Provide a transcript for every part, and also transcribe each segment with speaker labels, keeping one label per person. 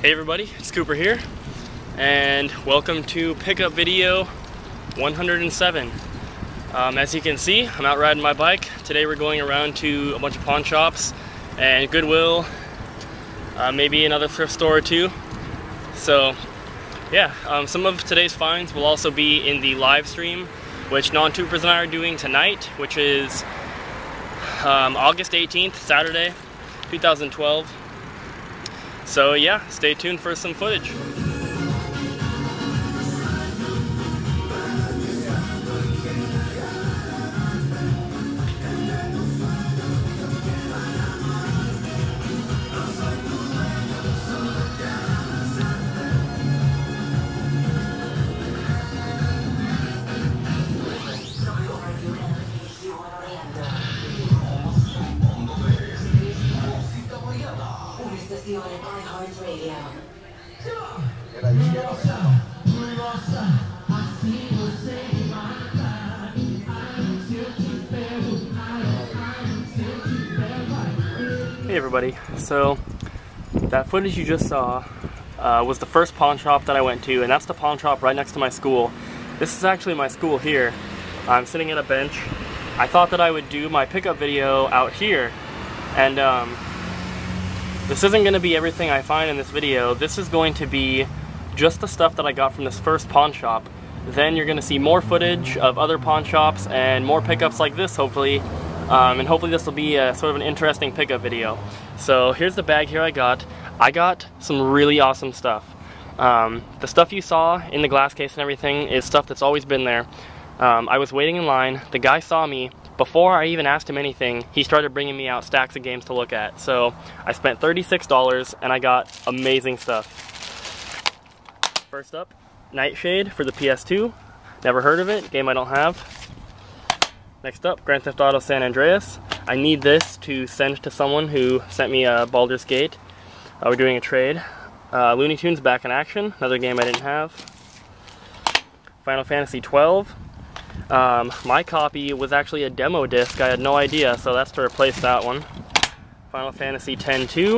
Speaker 1: Hey everybody, it's Cooper here, and welcome to pickup video 107. As you can see, I'm out riding my bike. Today we're going around to a bunch of pawn shops and Goodwill, maybe another thrift store or two. So yeah, some of today's finds will also be in the live stream, which Non-Troopers and I are doing tonight, which is August 18th, Saturday, 2012. So yeah, stay tuned for some footage. Hey everybody, so that footage you just saw was the first pawn shop that I went to, and that's the pawn shop right next to my school. This is actually my school here. I'm sitting at a bench. I thought that I would do my pickup video out here, and this isn't going to be everything I find in this video. This is going to be just the stuff that I got from this first pawn shop. Then you're going to see more footage of other pawn shops and more pickups like this, hopefully. And hopefully this will be a sort of an interesting pickup video. So here's the bag here I got. I got some really awesome stuff. The stuff you saw in the glass case and everything is stuff that's always been there. I was waiting in line. The guy saw me. Before I even asked him anything, he started bringing me out stacks of games to look at. So I spent $36 and I got amazing stuff. First up, Nightshade for the PS2. Never heard of it, game I don't have. Next up, Grand Theft Auto San Andreas. I need this to send to someone who sent me a Baldur's Gate. We're doing a trade. Looney Tunes Back in Action, another game I didn't have. Final Fantasy 12. My copy was actually a demo disc, I had no idea, so that's to replace that one. Final Fantasy X-2.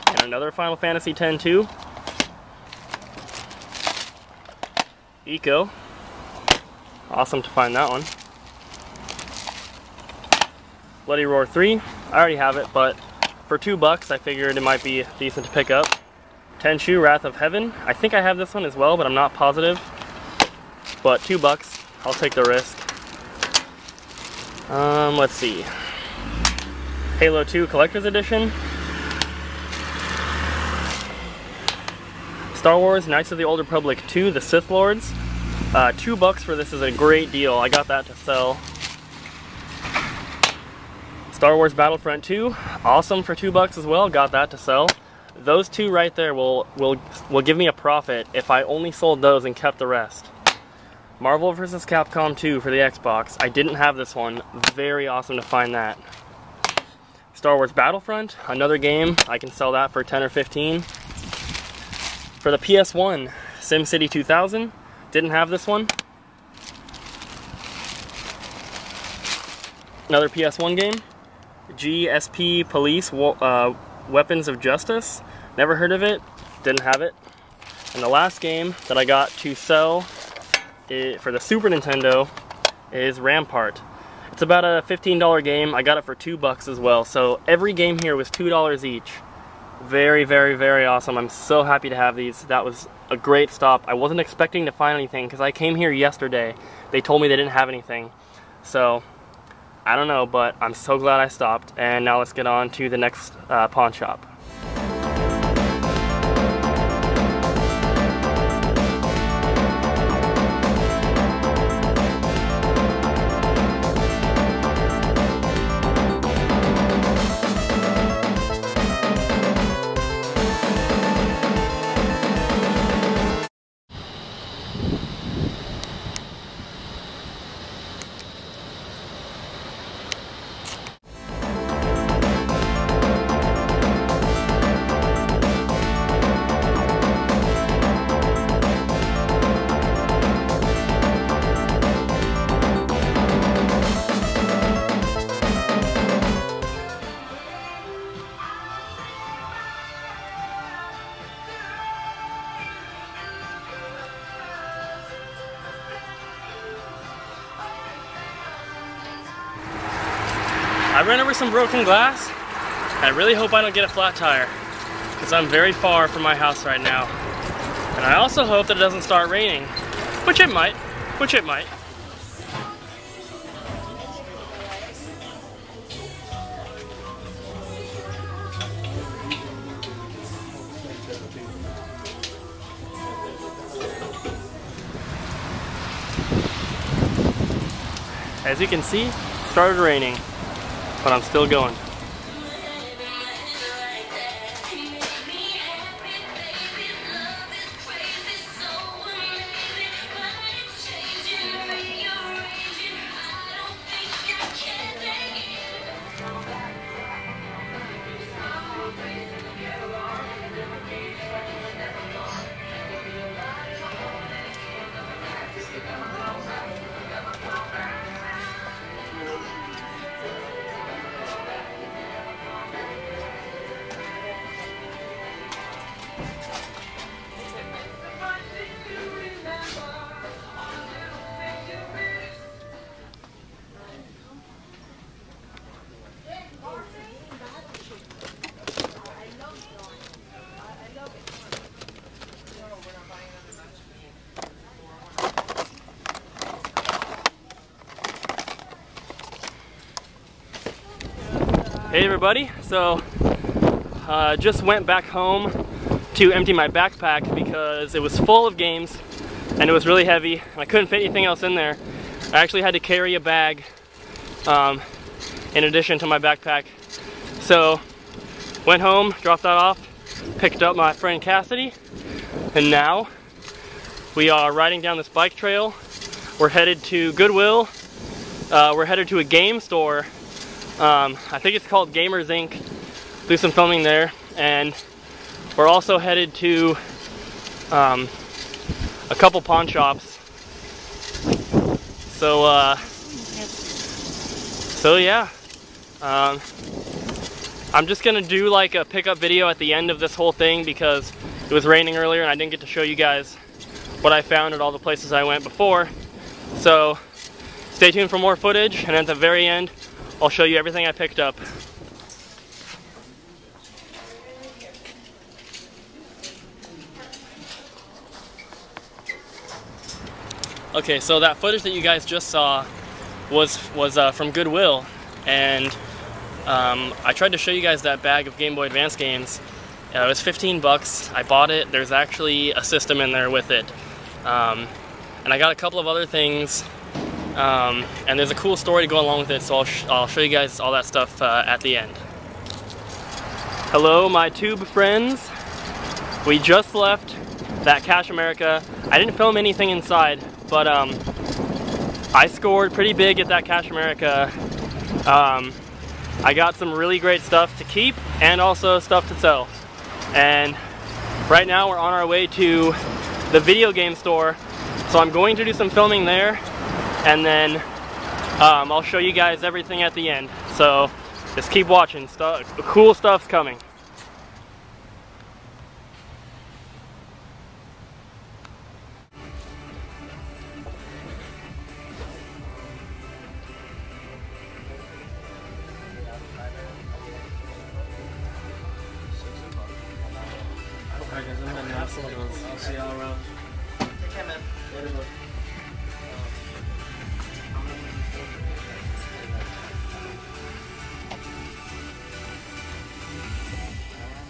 Speaker 1: And another Final Fantasy X-2. Eco. Awesome to find that one. Bloody Roar 3. I already have it, but for $2 I figured it might be decent to pick up. Tenchu Wrath of Heaven. I think I have this one as well, but I'm not positive. But $2, I'll take the risk. Let's see. Halo 2 Collector's Edition. Star Wars Knights of the Old Republic 2, The Sith Lords. $2 for this is a great deal. I got that to sell. Star Wars Battlefront 2, awesome for $2 as well. Got that to sell. Those two right there will give me a profit if I only sold those and kept the rest. Marvel vs. Capcom 2 for the Xbox. I didn't have this one. Very awesome to find that. Star Wars Battlefront, another game. I can sell that for 10 or 15. For the PS1, SimCity 2000. Didn't have this one. Another PS1 game. GSP Police Weapons of Justice. Never heard of it. Didn't have it. And the last game that I got to sell for the Super Nintendo is Rampart. It's about a $15 game. I got it for $2 as well. So every game here was $2 each. Very, very, very awesome. I'm so happy to have these. That was a great stop. I wasn't expecting to find anything because I came here yesterday. They told me they didn't have anything. So I don't know, but I'm so glad I stopped. And now let's get on to the next pawn shop. I ran over some broken glass. I really hope I don't get a flat tire, because I'm very far from my house right now. And I also hope that it doesn't start raining, which it might, As you can see, it started raining, but I'm still going. Hey everybody, so just went back home to empty my backpack because it was full of games and it was really heavy and I couldn't fit anything else in there. I actually had to carry a bag in addition to my backpack. So went home, dropped that off, picked up my friend Cassidy, and now we are riding down this bike trail. We're headed to Goodwill. We're headed to a game store. I think it's called Gamers Inc. Do some filming there, and we're also headed to a couple pawn shops. So yeah, I'm just gonna do like a pickup video at the end of this whole thing because it was raining earlier and I didn't get to show you guys what I found at all the places I went before. So stay tuned for more footage, and at the very end I'll show you everything I picked up. Okay, so that footage that you guys just saw was from Goodwill, and I tried to show you guys that bag of Game Boy Advance games. It was 15 bucks. I bought it. There's actually a system in there with it. And I got a couple of other things. And there's a cool story to go along with it, so I'll show you guys all that stuff at the end. Hello, my tube friends. We just left that Cash America. I didn't film anything inside, but I scored pretty big at that Cash America. I got some really great stuff to keep and also stuff to sell. And right now we're on our way to the video game store, so I'm going to do some filming there. And then I'll show you guys everything at the end. So just keep watching. Cool stuff's coming. Alright guys, I'm gonna have some of those. I'll see y'all around. Take care, man. Later, bud.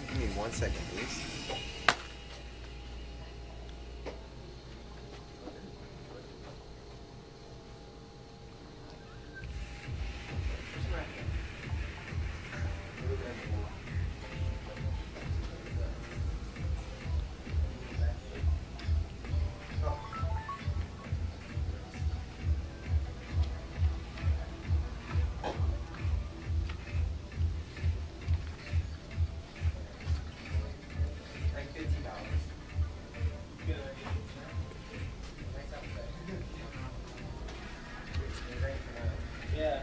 Speaker 2: Give me 1 second, please.
Speaker 1: Yeah.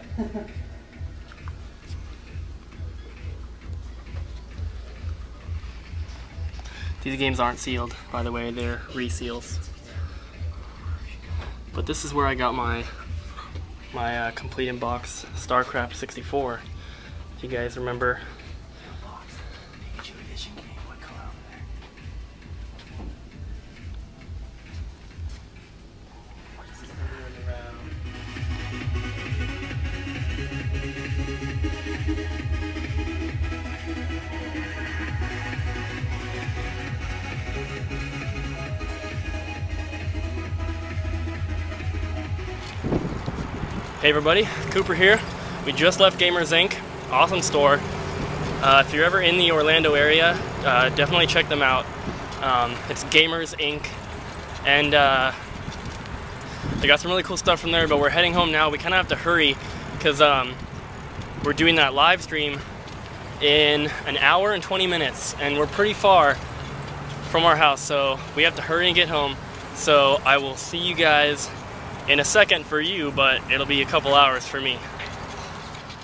Speaker 1: These games aren't sealed, by the way, they're reseals. But this is where I got my complete in box StarCraft 64. If you guys remember. Hey everybody, Cooper here. We just left Gamers Inc. Awesome store. If you're ever in the Orlando area, definitely check them out. It's Gamers Inc. And they got some really cool stuff from there, but we're heading home now. We kind of have to hurry because we're doing that live stream in an hour and 20 minutes, and we're pretty far from our house, so we have to hurry and get home. So I will see you guys in a second for you, but it'll be a couple hours for me.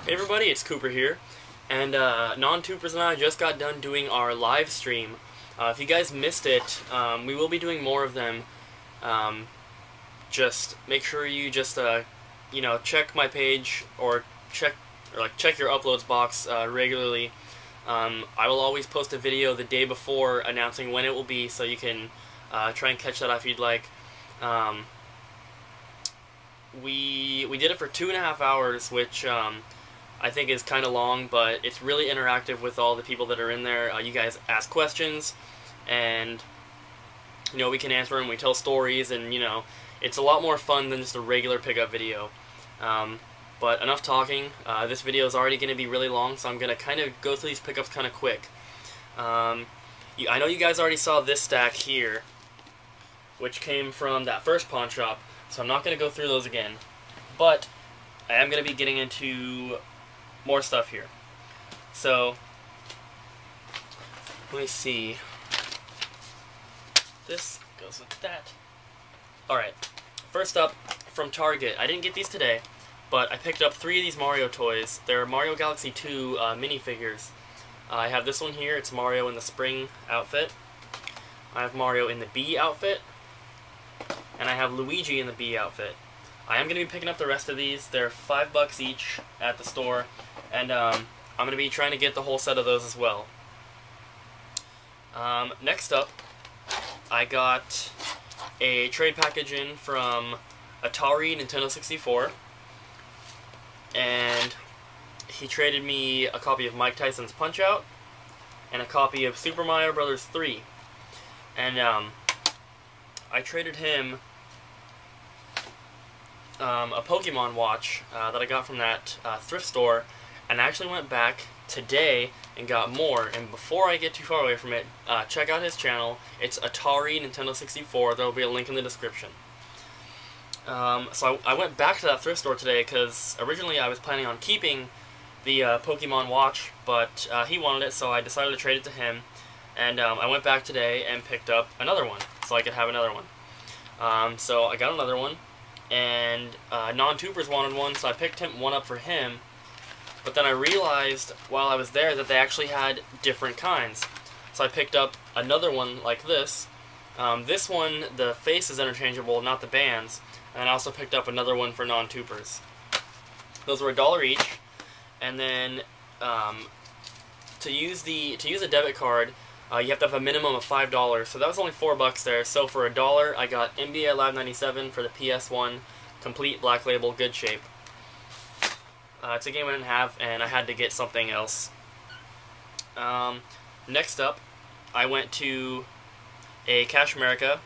Speaker 1: Hey everybody, it's Cooper here, and Non-Tubers and I just got done doing our live stream. If you guys missed it, we will be doing more of them. Just make sure you just you know, check my page or check your uploads box regularly. I will always post a video the day before announcing when it will be, so you can try and catch that if you'd like. We did it for 2.5 hours, which I think is kind of long, but it's really interactive with all the people that are in there. You guys ask questions, and you know, we can answer them. We tell stories, and you know, it's a lot more fun than just a regular pickup video. But enough talking. This video is already going to be really long, so I'm going to kind of go through these pickups kind of quick. I know you guys already saw this stack here, which came from that first pawn shop. So I'm not going to go through those again, but I am going to be getting into more stuff here. So, let me see. This goes with that. Alright, first up, from Target. I didn't get these today, but I picked up 3 of these Mario toys. They're Mario Galaxy 2 minifigures. I have this one here. It's Mario in the spring outfit. I have Mario in the bee outfit. And I have Luigi in the bee outfit. I am going to be picking up the rest of these. They're $5 each at the store, and I'm going to be trying to get the whole set of those as well. Next up, I got a trade package in from Atari Nintendo 64, and he traded me a copy of Mike Tyson's Punch-Out and a copy of Super Mario Bros. 3. And I traded him a Pokemon watch that I got from that thrift store, and I actually went back today and got more. And before I get too far away from it, check out his channel. It's Atari Nintendo 64. There will be a link in the description. So I went back to that thrift store today because originally I was planning on keeping the Pokemon watch, but he wanted it, so I decided to trade it to him. And I went back today and picked up another one, so I could have another one. So I got another one, and Non-Tubers wanted one, so I picked one up for him. But then I realized while I was there that they actually had different kinds. So I picked up another one like this. This one, the face is interchangeable, not the bands. And I also picked up another one for Non-Tubers. Those were $1 each. And then to use a debit card, you have to have a minimum of $5, so that was only $4 there. So for $1, I got NBA Live 97 for the PS1, complete black label, good shape. It's a game I didn't have, and I had to get something else. Next up, I went to a Cash America.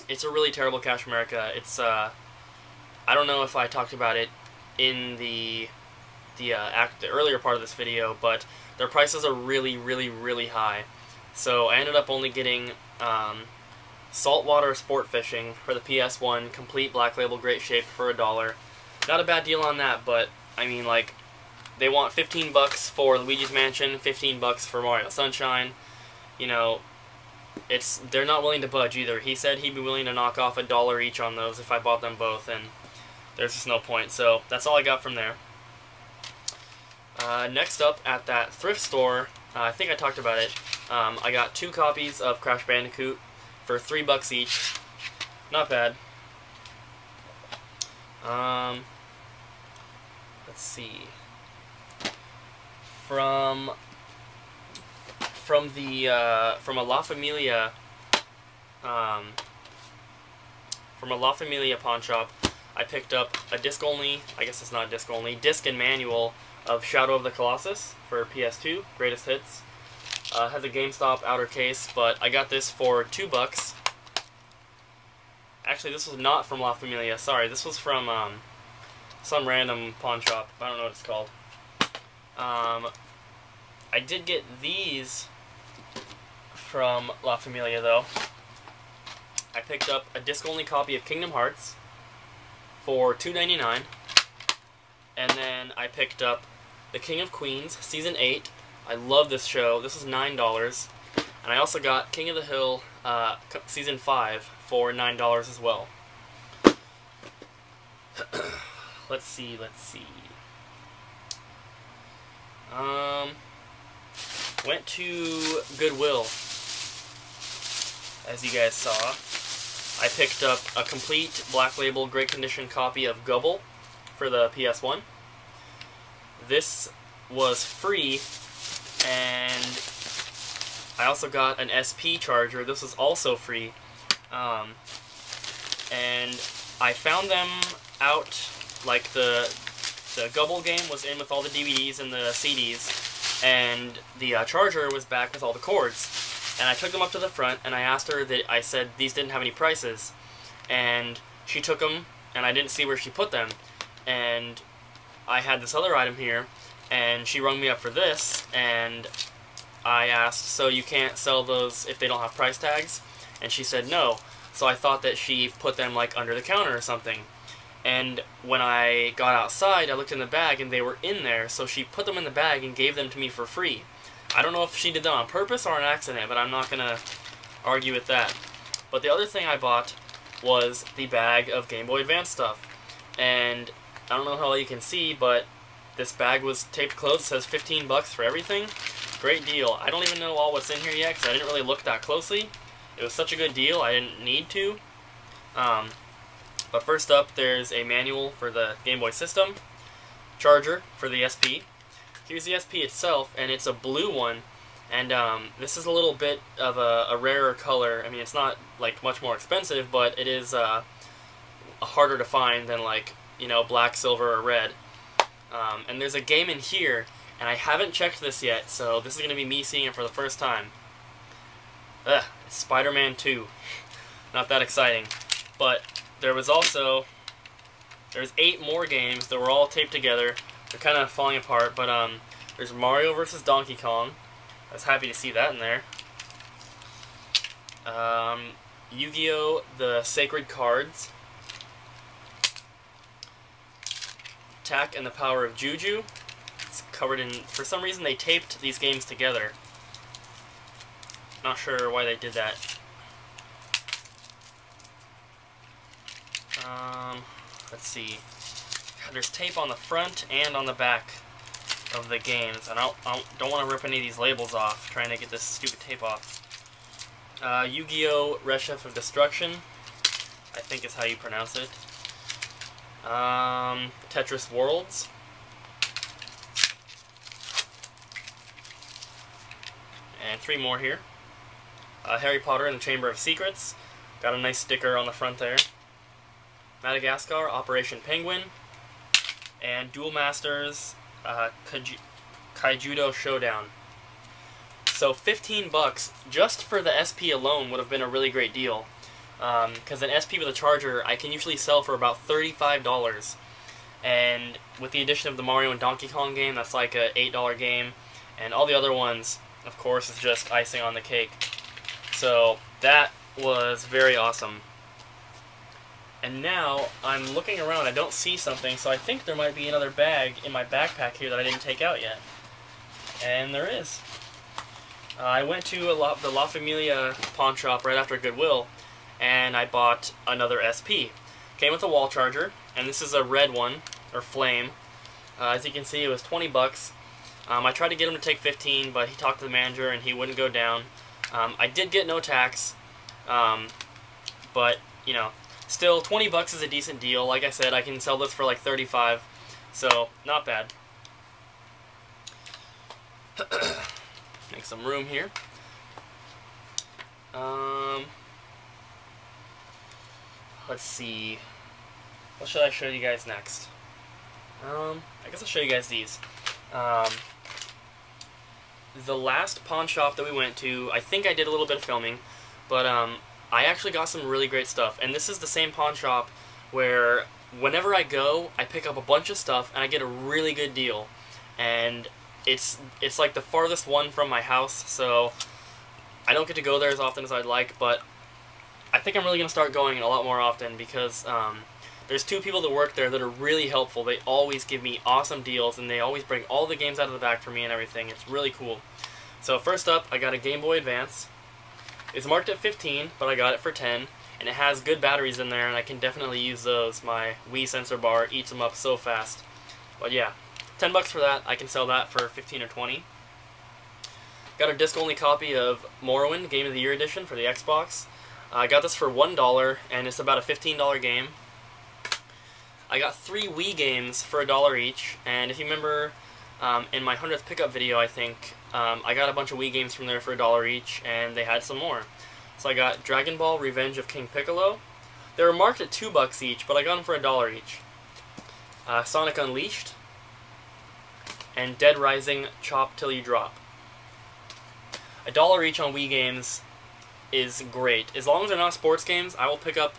Speaker 1: It's a really terrible Cash America. It's I don't know if I talked about it in the earlier part of this video, but their prices are really, really, really high. So I ended up only getting Saltwater Sport Fishing for the PS1, complete black label, great shape for $1. Not a bad deal on that, but I mean, like, they want $15 for Luigi's Mansion, $15 for Mario Sunshine. You know, they're not willing to budge either. He said he'd be willing to knock off $1 each on those if I bought them both, and there's just no point. So that's all I got from there. Next up, at that thrift store, I think I talked about it, I got 2 copies of Crash Bandicoot for $3 each. Not bad. Let's see. from a La Familia pawn shop. I picked up a disc only, I guess it's not disc only, disc and manual of Shadow of the Colossus for PS2, Greatest Hits. Has a GameStop outer case, but I got this for $2. Actually, this was not from La Familia, sorry, this was from some random pawn shop. I don't know what it's called. I did get these from La Familia, though. I picked up a disc-only copy of Kingdom Hearts for $2.99, and then I picked up The King of Queens, Season 8. I love this show. This is $9. And I also got King of the Hill, Season 5 for $9 as well. Let's see. Went to Goodwill, as you guys saw. I picked up a complete Black Label Great Condition copy of Gubble for the PS1. This was free, and I also got an SP charger. This was also free. And I found them out, like the Gubble game was in with all the DVDs and the CDs, and the charger was back with all the cords. And I took them up to the front, and I asked her that I said these didn't have any prices. And she took them, and I didn't see where she put them. And I had this other item here, and she rung me up for this, and I asked, so you can't sell those if they don't have price tags? And she said no. So I thought that she put them like under the counter or something. And when I got outside, I looked in the bag, and they were in there, so she put them in the bag and gave them to me for free. I don't know if she did that on purpose or an accident, but I'm not going to argue with that. But the other thing I bought was the bag of Game Boy Advance stuff. And I don't know how well you can see, but this bag was taped closed. It says $15 for everything. Great deal. I don't even know all what's in here yet, because I didn't really look that closely. It was such a good deal, I didn't need to. But first up, there's a manual for the Game Boy system, charger for the SP. Here's the SP itself, and it's a blue one, and this is a little bit of a rarer color. I mean, it's not like much more expensive, but it is harder to find than, like, you know, black, silver, or red. And there's a game in here, and I haven't checked this yet, so this is going to be me seeing it for the first time. It's Spider-Man 2. Not that exciting. But there was also, there's 8 more games that were all taped together. They're kind of falling apart, but there's Mario vs. Donkey Kong. I was happy to see that in there. Yu-Gi-Oh! The Sacred Cards. Attack and the Power of Juju. It's covered in, for some reason they taped these games together. Not sure why they did that. Let's see. There's tape on the front and on the back of the games, and I don't want to rip any of these labels off, trying to get this stupid tape off. Yu-Gi-Oh! Reshef of Destruction, I think is how you pronounce it. Tetris Worlds. And 3 more here. Harry Potter and the Chamber of Secrets. Got a nice sticker on the front there. Madagascar, Operation Penguin. And Duel Masters, Kaijudo Showdown. So $15 just for the SP alone would have been a really great deal. Because an SP with a charger I can usually sell for about $35. And with the addition of the Mario and Donkey Kong game, that's like a $8 game. And all the other ones, of course, is just icing on the cake. So that was very awesome. And now I'm looking around, I don't see something, so I think there might be another bag in my backpack here that I didn't take out yet. And there is. I went to the La Familia pawn shop right after Goodwill, and I bought another SP. Came with a wall charger, and this is a red one, or flame. As you can see, it was $20. I tried to get him to take 15, but he talked to the manager and he wouldn't go down. I did get no tax, but, you know, still, $20 is a decent deal. Like I said, I can sell this for like $35, so not bad. Make some room here. Let's see. What should I show you guys next? I guess I'll show you guys these. The last pawn shop that we went to, I think I did a little bit of filming, but I actually got some really great stuff. And this is the same pawn shop where whenever I go, I pick up a bunch of stuff and I get a really good deal. And it's like the farthest one from my house, so I don't get to go there as often as I'd like, but I think I'm really going to start going a lot more often because there's two people that work there that are really helpful. They always give me awesome deals, and they always bring all the games out of the back for me and everything. It's really cool. So first up, I got a Game Boy Advance. It's marked at 15, but I got it for 10, and it has good batteries in there, and I can definitely use those. My Wii sensor bar eats them up so fast. But yeah, 10 bucks for that. I can sell that for 15 or 20. Got a disc-only copy of Morrowind Game of the Year Edition for the Xbox. I got this for $1, and it's about a $15 game. I got 3 Wii games for $1 each, and if you remember in my 100th pickup video, I think, I got a bunch of Wii games from there for $1 each, and they had some more. So I got Dragon Ball Revenge of King Piccolo. They were marked at $2 each, but I got them for $1 each. Sonic Unleashed, and Dead Rising Chop Till You Drop. $1 each on Wii games is great. As long as they're not sports games, I will pick up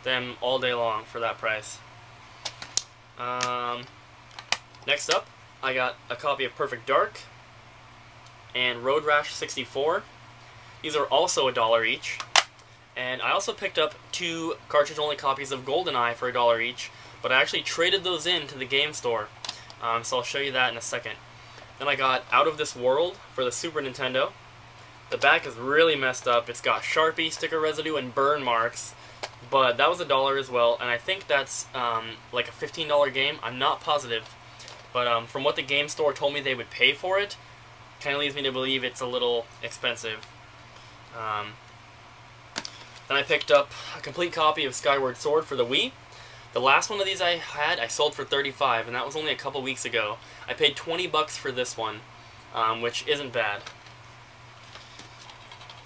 Speaker 1: them all day long for that price. Next up, I got a copy of Perfect Dark and Road Rash 64. These are also $1 each. And I also picked up 2 cartridge-only copies of GoldenEye for $1 each, but I actually traded those in to the game store. So I'll show you that in a second. Then I got Out of This World for the Super Nintendo. The back is really messed up. It's got Sharpie, sticker residue, and burn marks. But that was $1 as well, and I think that's like a $15 game. I'm not positive. But from what the game store told me they would pay for it, kind of leads me to believe it's a little expensive. Then I picked up a complete copy of Skyward Sword for the Wii. The last one of these I had, I sold for $35, and that was only a couple weeks ago. I paid $20 for this one, which isn't bad.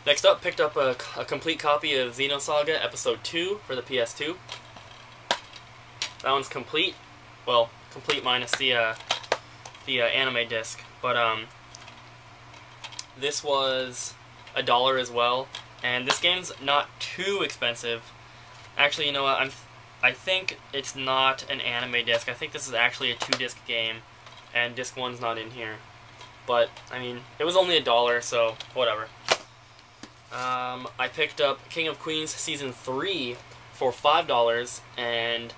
Speaker 1: Next up, picked up a complete copy of Xenosaga Episode 2 for the PS2. That one's complete. Well, complete minus the anime disc. But this was $1 as well. And this game's not too expensive. Actually, you know what? I think it's not an anime disc. I think this is actually a 2-disc game, and disc 1's not in here. But I mean, it was only $1, so whatever. I picked up King of Queens Season 3 for $5, and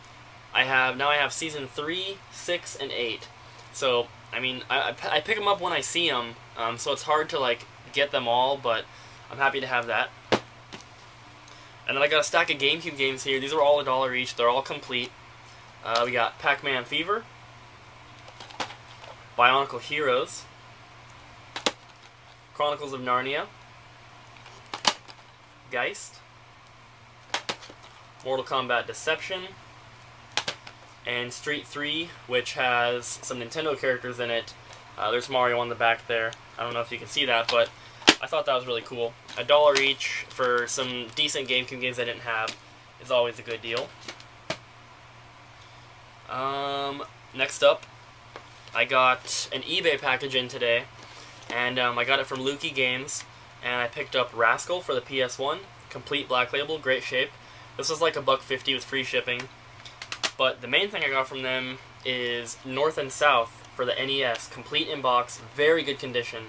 Speaker 1: I have Season 3, 6, and 8. So, I mean, I pick them up when I see them, so it's hard to, like, get them all, but I'm happy to have that. And then I got a stack of GameCube games here. These are all $1 each. They're all complete. We got Pac-Man Fever, Bionicle Heroes, Chronicles of Narnia, Geist, Mortal Kombat Deception, and Street 3, which has some Nintendo characters in it. There's Mario on the back there. I don't know if you can see that, but I thought that was really cool. $1 each for some decent GameCube games I didn't have is always a good deal. Next up, I got an eBay package in today, and I got it from Lukey Games, and I picked up Rascal for the PS1, complete black label, great shape. This was like $1.50 with free shipping. But the main thing I got from them is North and South for the NES, complete in box, very good condition.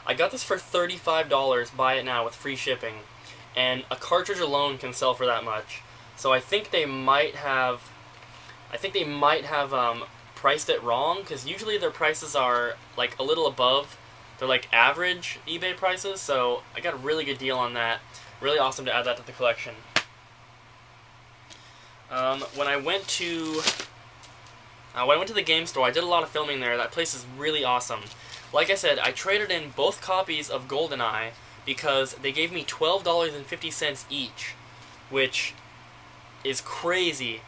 Speaker 1: I got this for $35, buy it now with free shipping, and a cartridge alone can sell for that much. So I think they might have, priced it wrong, because usually their prices are like a little above. They're like average eBay prices, so I got a really good deal on that. Really awesome to add that to the collection. When I went to the game store, I did a lot of filming there. That place is really awesome. Like I said, I traded in both copies of GoldenEye because they gave me $12.50 each, which is crazy.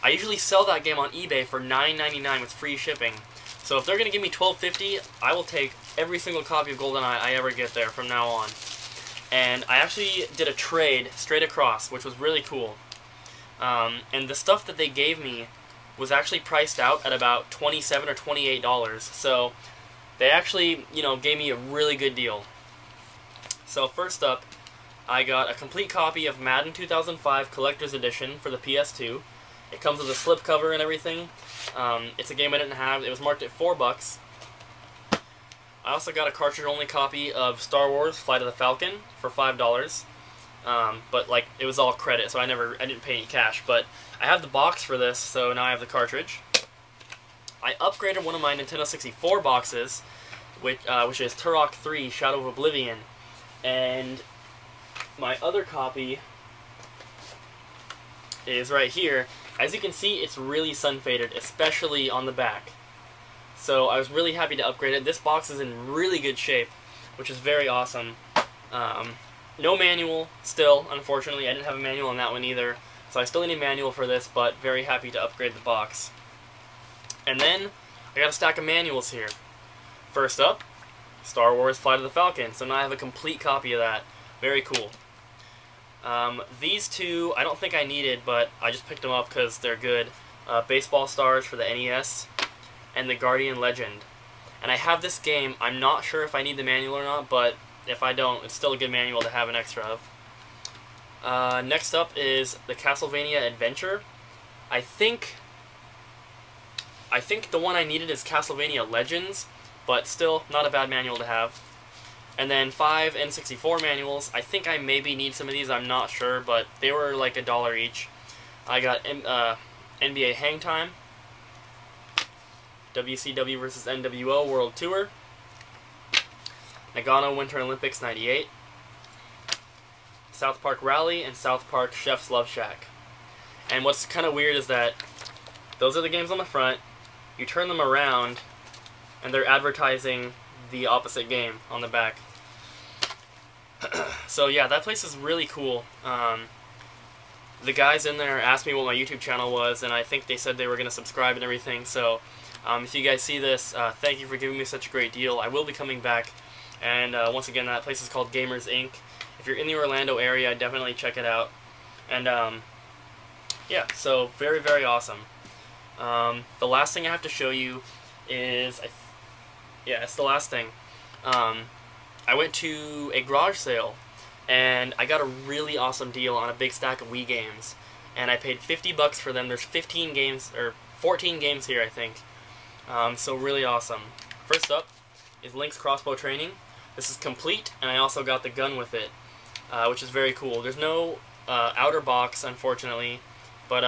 Speaker 1: I usually sell that game on eBay for $9.99 with free shipping. So if they're going to give me $12.50, I will take every single copy of GoldenEye I ever get there from now on. And I actually did a trade straight across, which was really cool. And the stuff that they gave me was actually priced out at about $27 or $28. So they actually, you know, gave me a really good deal. So first up, I got a complete copy of Madden 2005 Collector's Edition for the PS2. It comes with a slipcover and everything. It's a game I didn't have. It was marked at $4. I also got a cartridge-only copy of Star Wars: Flight of the Falcon for $5. But like it was all credit, so I didn't pay any cash. But I have the box for this, so now I have the cartridge. I upgraded one of my Nintendo 64 boxes, which is Turok 3: Shadow of Oblivion, and my other copy is right here. As you can see, it's really sun-faded, especially on the back. So I was really happy to upgrade it. This box is in really good shape, which is very awesome. No manual, still, unfortunately. I didn't have a manual on that one either, so I still need a manual for this, but very happy to upgrade the box. And then, I got a stack of manuals here. First up, Star Wars: Flight of the Falcon. So now I have a complete copy of that. Very cool. These two, I don't think I needed, but I just picked them up because they're good. Baseball Stars for the NES, and the Guardian Legend. And I have this game. I'm not sure if I need the manual or not, but if I don't, it's still a good manual to have an extra of. Next up is the Castlevania Adventure. I think the one I needed is Castlevania Legends, but still not a bad manual to have. And then 5 N64 manuals. I think I maybe need some of these, I'm not sure, but they were like $1 each. I got NBA Hang Time, WCW vs. NWO World Tour, Nagano Winter Olympics 98, South Park Rally, and South Park Chef's Love Shack. And what's kind of weird is that those are the games on the front. You turn them around, and they're advertising the opposite game on the back. So yeah, that place is really cool. The guys in there asked me what my YouTube channel was, and I think they said they were going to subscribe and everything. So if you guys see this, thank you for giving me such a great deal. I will be coming back. And once again, that place is called Gamers Inc. If you're in the Orlando area, definitely check it out. And yeah, so very, very awesome. The last thing I have to show you is, yeah, it's the last thing. I went to a garage sale, and I got a really awesome deal on a big stack of Wii games. And I paid $50 for them. There's 15 games, or 14 games here, I think. So really awesome. First up is Link's Crossbow Training. This is complete, and I also got the gun with it, which is very cool. There's no outer box, unfortunately, but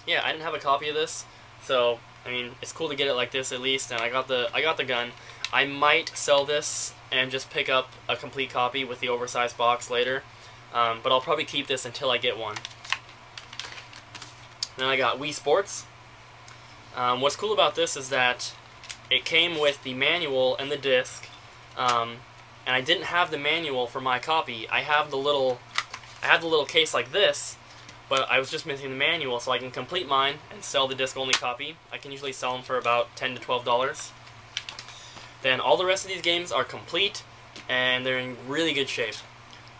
Speaker 1: yeah, I didn't have a copy of this, so I mean, it's cool to get it like this at least. And I got the gun. I might sell this and just pick up a complete copy with the oversized box later, but I'll probably keep this until I get one. Then I got Wii Sports. What's cool about this is that it came with the manual and the disc, and I didn't have the manual for my copy. I have the little case like this, but I was just missing the manual, so I can complete mine and sell the disc-only copy. I can usually sell them for about $10 to $12. Then all the rest of these games are complete, and they're in really good shape.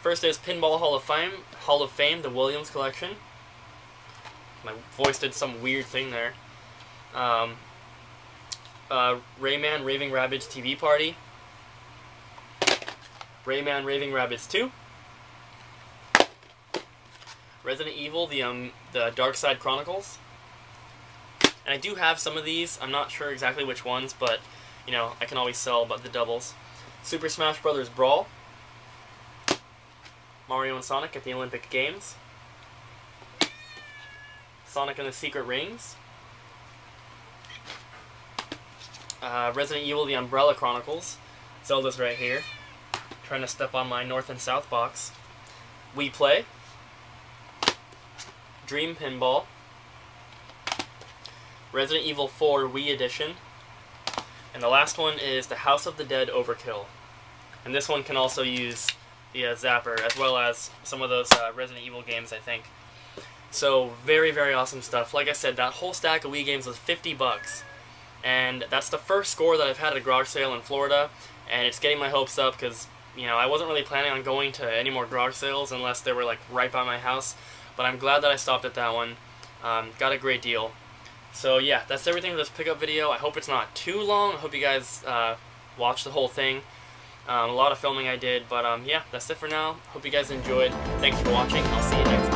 Speaker 1: First is Pinball Hall of Fame, the Williams Collection. My voice did some weird thing there. Rayman Raving Rabbids TV Party, Rayman Raving Rabbids 2, Resident Evil, the Dark Side Chronicles. And I do have some of these. I'm not sure exactly which ones, but you know, I can always sell the doubles. Super Smash Bros. Brawl, Mario and Sonic at the Olympic Games, Sonic and the Secret Rings, Resident Evil, the Umbrella Chronicles. Zelda's right here. Trying to step on my North and South box. Wii Play, Dream Pinball, Resident Evil 4 Wii Edition, and the last one is the House of the Dead Overkill. And this one can also use the Zapper, as well as some of those Resident Evil games, I think. So, very, very awesome stuff. Like I said, that whole stack of Wii games was $50. and that's the first score that I've had at a garage sale in Florida, and it's getting my hopes up because, you know, I wasn't really planning on going to any more garage sales unless they were like right by my house, but I'm glad that I stopped at that one. Got a great deal. So yeah, that's everything for this pickup video. I hope it's not too long. I hope you guys watch the whole thing. A lot of filming I did, but yeah, that's it for now. Hope you guys enjoyed. Thanks for watching. I'll see you next time.